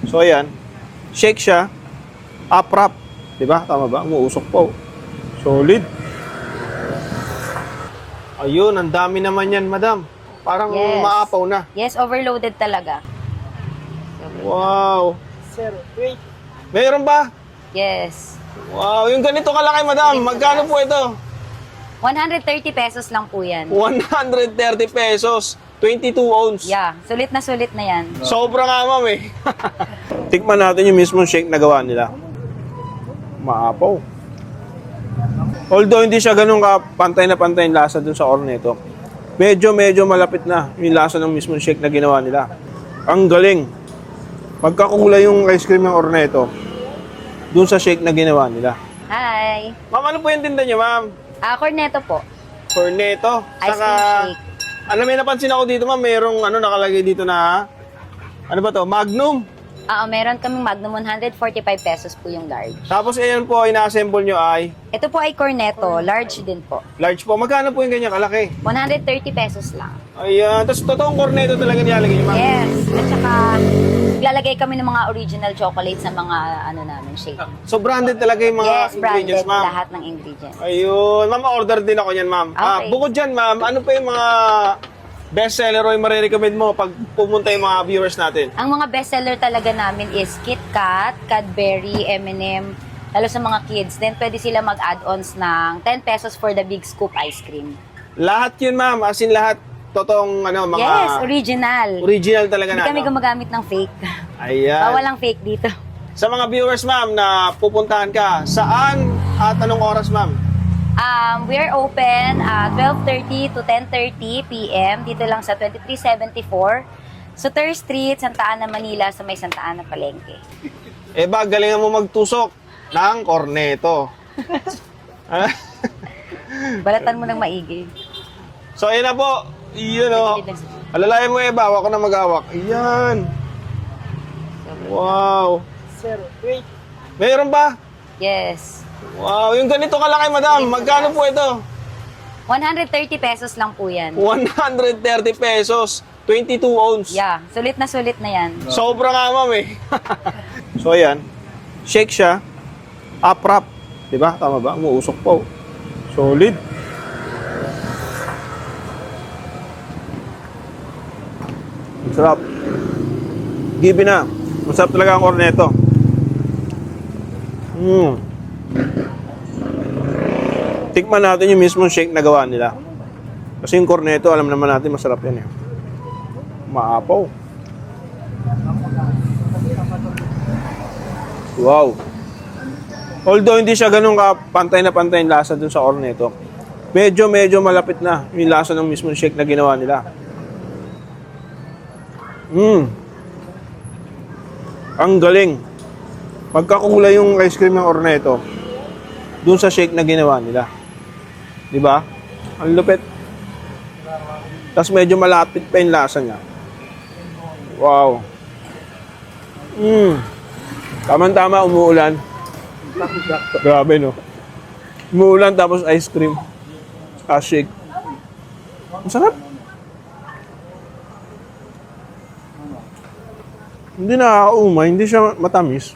So, ayan. Shake siya. Uprap. Diba? Tama ba? Umuusok po. Solid. Ayun, ang dami naman yan, madam. Parang Yes. maapaw na. Yes, overloaded talaga. Wow. Sir, wait. Mayroon ba? Yes. Wow, yung ganito kalaki, madam. Magkano po ito? 130 pesos lang po yan. 130 pesos. 22 ounce. Yeah, sulit na yan. Sobra nga, ma'am eh. Tikman natin yung mismong shake na gawa nila. Maapaw. Although hindi siya ganun ka pantay na pantay yung lasa dun sa Orneto. Medyo malapit na yung lasa ng mismong shake na ginawa nila. Ang galing. Pagkakulay yung ice cream ng Orneto dun sa shake na ginawa nila. Hi. Ma'am, ano po yung tinda niyo, ma'am? Corneto po. Corneto. Ice cream shake. Ano, may napansin ako dito, ma'am, merong nakalagay dito na, ano ba to? Magnum. Meron kaming Magnum 145 pesos po yung large. Tapos ayan po, ina-assemble nyo ay Ito po ay Corneto, large din po. large po. Magkano po yung ganyan kalaki? 130 pesos lang. Ayan. Tapos totoong corneto talaga nilalagay nyo, ma'am. Yes. At saka, lalagay kami ng mga original chocolate sa mga namin, shake. So branded talaga yung mga Yes, branded ingredients, ma'am. lahat ng ingredients. Ayun. Ma'am, order din ako yan, ma'am. Okay. Bukod dyan, ma'am, ano pa yung mga best seller o yung marirecommend mo pag pumunta yung mga viewers natin? Ang mga bestseller talaga namin is Kit Kat, Cadbury, M&M, lalo sa mga kids. Then pwede sila mag-add-ons ng 10 pesos for the big scoop ice cream. Lahat yun, ma'am. As in lahat, totoong mga Yes, original. original talaga Hindi na. kami gumagamit ng fake. Ayan. Bawal ang fake dito. Sa mga viewers, ma'am, na pupuntahan ka, saan at anong oras, ma'am? We are open 12:30 to 10:30 p.m. dito lang sa 2374 Sutter Street, Santa Ana, Manila, sa may Santa Ana Palengke. Eh ba, galingan mo magtusok ng corneto. Balatan mo ng maigi. So, ayan na po. Iyan o. Alalayan mo, Eba. Hawak ko na maghawak. Ayan. Wow. Sir, wait. Mayroon ba? Yes. Wow. Yung ganito kalaki, madam. Magkano po ito? 130 pesos lang po yan. 130 pesos. 22 ounce. Yeah, sulit na yan. Sobra nga, ma'am eh. So, ayan. Shake siya. Uprap. Diba? Tama ba? Umuusok po. Solid. Ang sarap. Gibi na. Masarap talaga ang corneto. Tikman natin yung mismong shake na gawa nila. Kasi yung corneto, alam naman natin, masarap yan eh. Maapaw. Wow. Although hindi siya ganun ka pantay na pantay yung lasa dun sa corneto. Medyo malapit na yung lasa ng mismong shake na ginawa nila. Ang galing. Pagkakulay yung ice cream ng Orneto dun sa shake na ginawa nila. Di ba? Ang lupit. Tapos medyo malapit pa yung lasa niya. Wow. Tama-tama, umuulan. Grabe, no? Umuulan tapos ice cream. Shake. Ang sarap. Hindi nakakaumay, hindi siya matamis.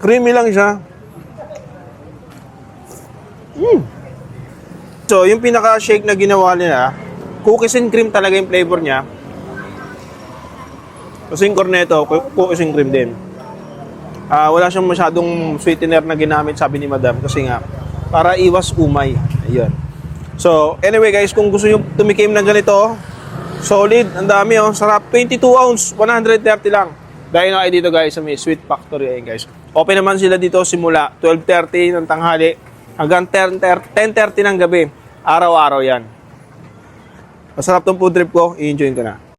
Creamy lang siya. So, yung pinaka-shake na ginawa nila, cookies and cream talaga yung flavor niya. Kasi yung corneto, cookies and cream din. Wala siyang masyadong sweetener na ginamit, sabi ni Madam, kasi nga, para iwas umay. Ayun. So, anyway guys, kung gusto nyo tumikim ng ganito, solid, ang dami oh, sarap. 22 ounce, 130 lang. Dahil na kayo dito guys sa may Sweet Factory. Ayun guys. Open naman sila dito simula 12:30 ng tanghali hanggang 10:30 ng gabi. Araw-araw yan. Masarap tong food trip ko, i-enjoy ko na.